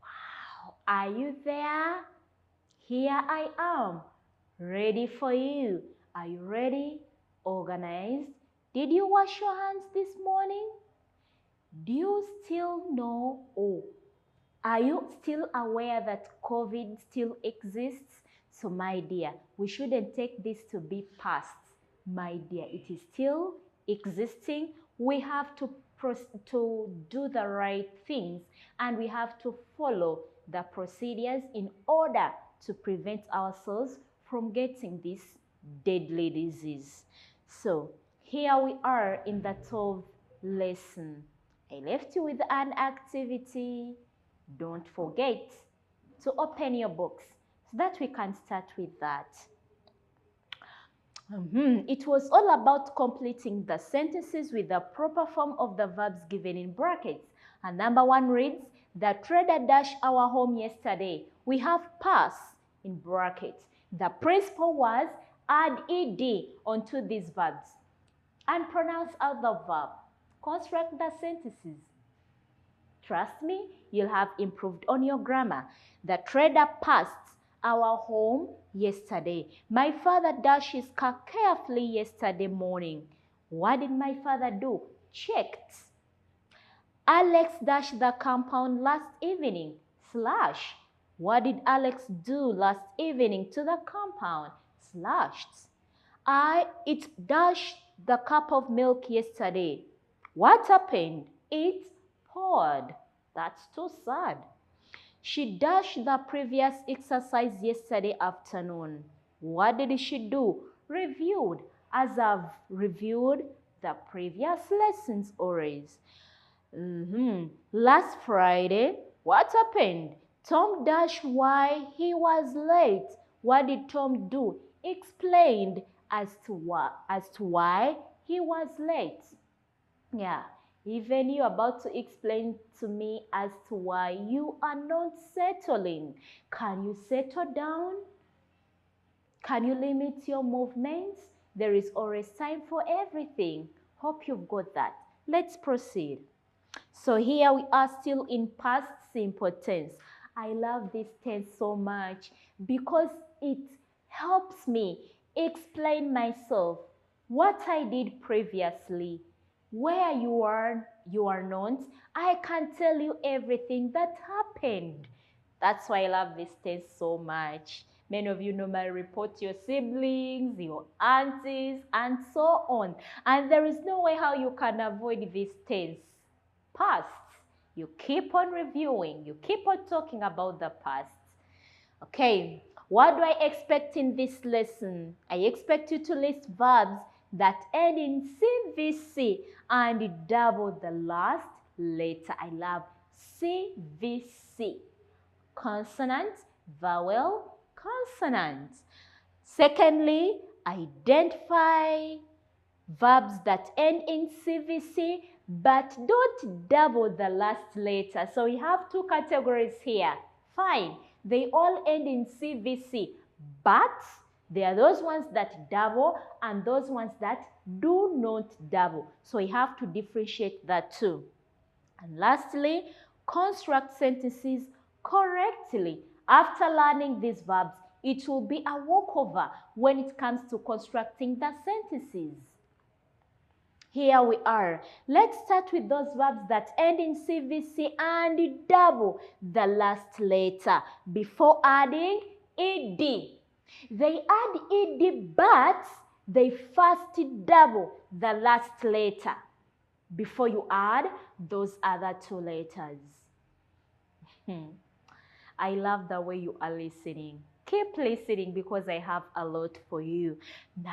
Wow, are you there? Here I am, ready for you. Are you ready? Organized? Did you wash your hands this morning? Do you still know? Oh, are you still aware that COVID still exists? So my dear, we shouldn't take this to be past. My dear, it is still existing. We have to do the right things, and we have to follow the procedures in order to prevent ourselves from getting this deadly disease. So here we are in the 12th lesson. I left you with an activity. Don't forget to open your books so that we can start with that. It was all about completing the sentences with the proper form of the verbs given in brackets. And number 1 reads, the trader dashed our home yesterday. We have pass in brackets. The principle was add ed onto these verbs and pronounce out the verb. Construct the sentences. Trust me, you'll have improved on your grammar. The trader passed our home yesterday. My father dashed his car carefully yesterday morning. What did my father do? Checked. Alex dashed the compound last evening. Slash. What did Alex do last evening to the compound? Slashed. It dashed the cup of milk yesterday. What happened? It poured. That's too sad. She dashed the previous exercise yesterday afternoon. What did she do? Reviewed, as I've reviewed the previous lessons always. Last Friday, what happened? Tom dashed why he was late. What did Tom do? Explained as to why he was late. Yeah, even you about to explain to me as to why you are not settling. Can you settle down? Can you limit your movements? There is always time for everything. Hope you've got that. Let's proceed. So here we are still in past simple tense. I love this tense so much because it helps me explain myself, what I did previously, where you are not. I can tell you everything that happened. That's why I love this tense so much. Many of you normally report your siblings, your aunties, and so on. And there is no way how you can avoid this tense. Past. You keep on reviewing. You keep on talking about the past. Okay, what do I expect in this lesson? I expect you to list verbs that end in CVC and double the last letter. I love CVC. Consonant, vowel, consonant. Secondly, identify verbs that end in CVC but don't double the last letter. So we have two categories here. Fine, they all end in CVC, but there are those ones that double and those ones that do not double. So we have to differentiate that too. And lastly, construct sentences correctly. After learning these verbs, it will be a walkover when it comes to constructing the sentences. Here we are. Let's start with those verbs that end in CVC and double the last letter before adding ed. They add ed, but they first double the last letter before you add those other two letters. I love the way you are listening. Keep listening because I have a lot for you. Now,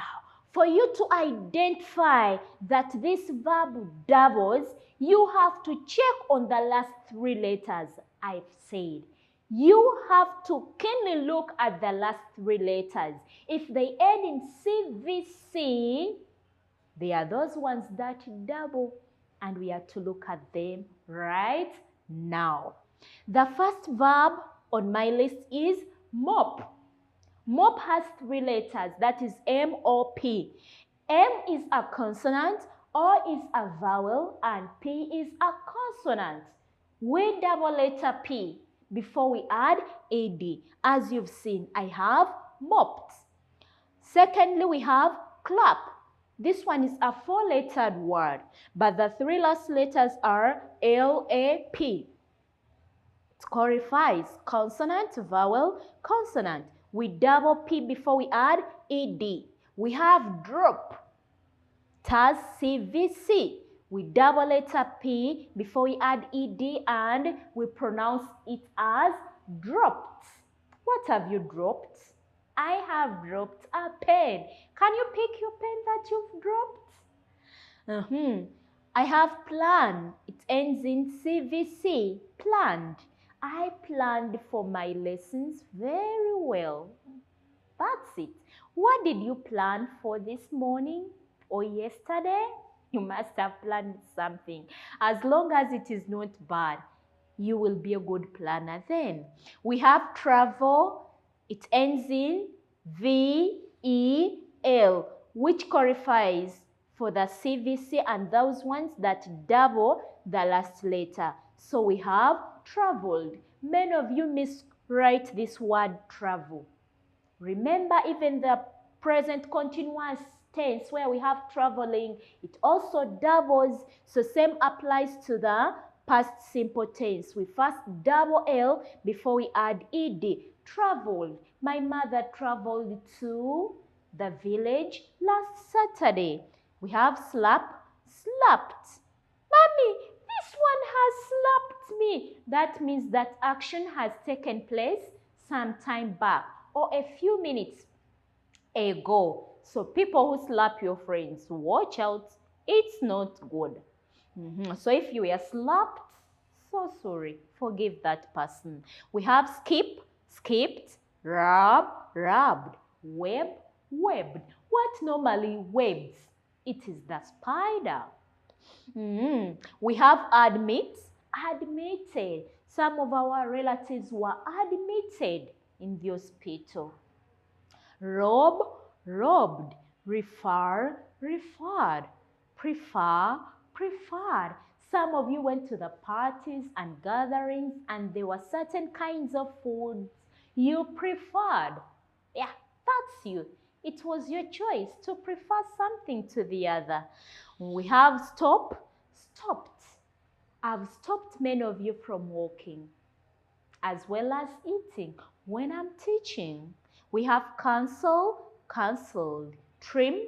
for you to identify that this verb doubles, you have to check on the last three letters I've said. You have to keenly look at the last three letters. If they end in CVC, they are those ones that double, and we are to look at them right now. The first verb on my list is mop. Mop has three letters, that is M-O-P. M is a consonant, O is a vowel, and P is a consonant. We double letter P before we add AD. As you've seen, I have mopped. Secondly, we have clap. This one is a 4-lettered word, but the 3 last letters are L-A-P. It qualifies consonant, vowel, consonant. We double P before we add ED. We have drop. Tas CVC. We double letter P before we add ED and we pronounce it as dropped. What have you dropped? I have dropped a pen. Can you pick your pen that you've dropped? I have planned. It ends in CVC. Planned. I planned for my lessons very well. That's it. What did you plan for this morning or yesterday? You must have planned something. As long as it is not bad, you will be a good planner then. We have travel. It ends in V-E-L, which qualifies for the CVC and those ones that double the last letter. So we have traveled. Many of you miswrite this word travel. Remember, even the present continuous tense where we have traveling, it also doubles. So same applies to the past simple tense. We first double L before we add ED. Traveled. My mother traveled to the village last Saturday. We have slap, slapped. Mommy, this one has slapped me. That means that action has taken place some time back or a few minutes ago. So people who slap your friends, watch out. It's not good. So if you were slapped, so sorry. Forgive that person. We have skip, skipped, rub, rubbed, web, webbed. What normally webs? It is the spider. We have admit, admitted. Some of our relatives were admitted in the hospital. Rob, robbed. Refer, referred. Prefer, preferred. Some of you went to the parties and gatherings and there were certain kinds of foods you preferred. Yeah, that's you. It was your choice to prefer something to the other. We have stop, stopped. I've stopped many of you from walking as well as eating when I'm teaching. We have cancel, cancelled. Trim,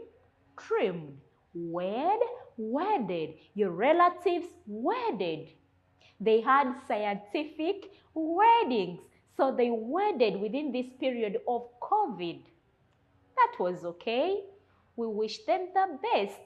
trimmed. Wed, wedded. Your relatives wedded. They had scientific weddings, so they wedded within this period of COVID. That was okay. We wish them the best.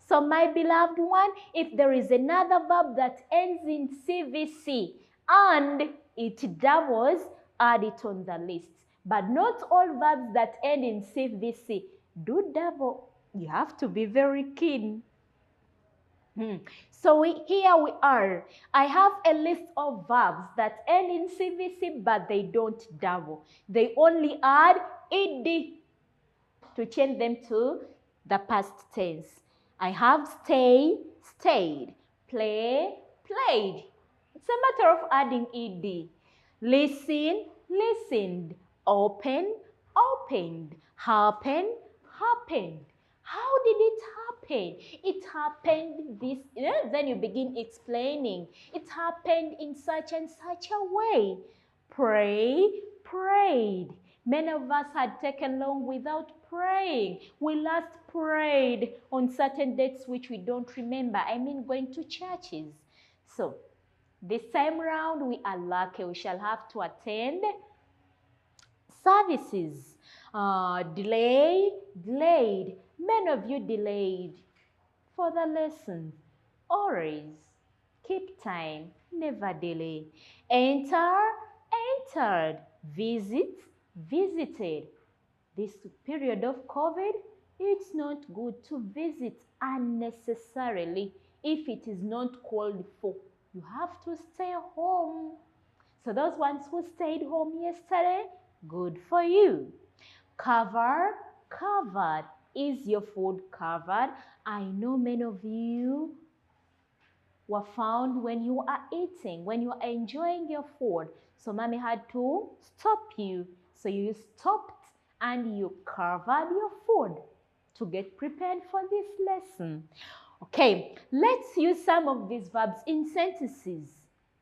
So my beloved one, if there is another verb that ends in CVC and it doubles, add it on the list. But not all verbs that end in CVC do double. You have to be very keen. So here we are. I have a list of verbs that end in CVC but they don't double. They only add ed to change them to the past tense. I have stay, stayed, play, played. It's a matter of adding ed. Listen, listened, open, opened, happen, happened. How did it happen? It happened this, then you begin explaining. It happened in such and such a way. Pray, prayed. Many of us had taken long without praying. We last prayed on certain dates which we don't remember. I mean going to churches. So this time round we are lucky. We shall have to attend services. Delay, delayed. Many of you delayed for the lesson. Always keep time, never delay. Enter, entered. Visit, visited. This period of COVID, it's not good to visit unnecessarily if it is not called for. You have to stay home. So those ones who stayed home yesterday, good for you. Cover, covered. Is your food covered? I know many of you were found when you are eating, when you are enjoying your food. So mommy had to stop you. So you stopped and you covered your food to get prepared for this lesson. Okay, let's use some of these verbs in sentences.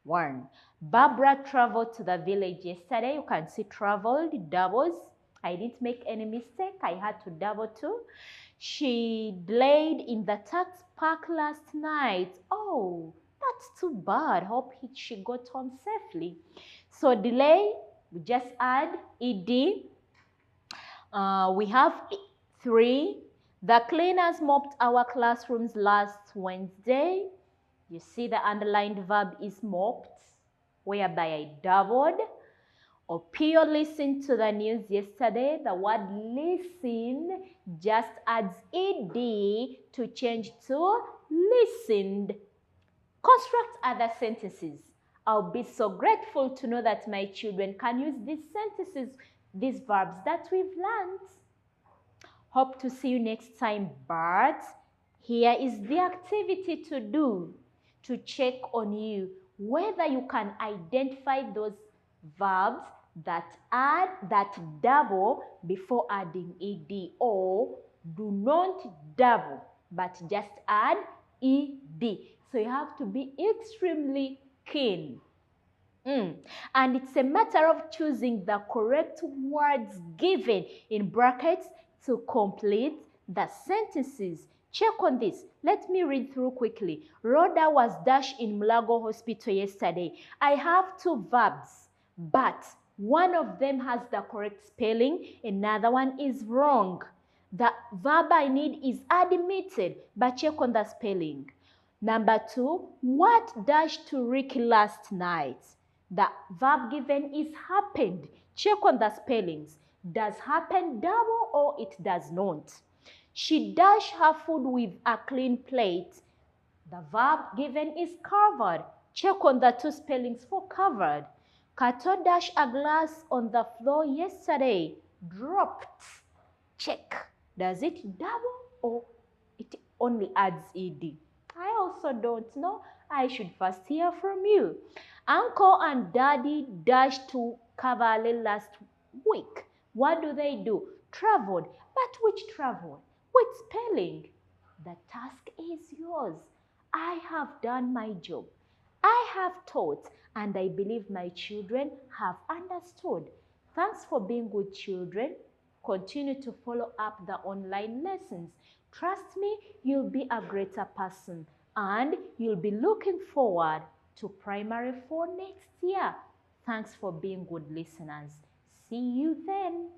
1. Barbara traveled to the village yesterday. You can see traveled doubles. I didn't make any mistake. I had to double too. She delayed in the tax park last night. Oh, that's too bad. Hope she got home safely. So delay, we just add ed. We have 3. The cleaners mopped our classrooms last Wednesday. You see the underlined verb is mopped, whereby I doubled. Or Pio listened to the news yesterday. The word listen just adds ed to change to listened. Construct other sentences. I'll be so grateful to know that my children can use these sentences, these verbs that we've learned. Hope to see you next time, but here is the activity to do to check on you whether you can identify those verbs that double before adding ed, or do not double but just add ed. So you have to be extremely keen. And it's a matter of choosing the correct words given in brackets to complete the sentences. Check on this. Let me read through quickly. Rhoda was dashed in Mulago Hospital yesterday. I have 2 verbs, but one of them has the correct spelling, another one is wrong. The verb I need is admitted, but check on the spelling. Number 2, what dashed to Ricky last night? The verb given is happened. Check on the spellings. Does happen double or it does not? She dashed her food with a clean plate. The verb given is covered. Check on the 2 spellings for covered. Kato dashed a glass on the floor yesterday. Dropped. Check. Does it double or it only adds ed? I also don't know. I should first hear from you. Uncle and Daddy dashed to Cavale last week. What do? Traveled. But which traveled? Which spelling? The task is yours. I have done my job. I have taught, and I believe my children have understood. Thanks for being good children. Continue to follow up the online lessons. Trust me, you'll be a greater person and you'll be looking forward to primary 4 next year. Thanks for being good listeners. See you then.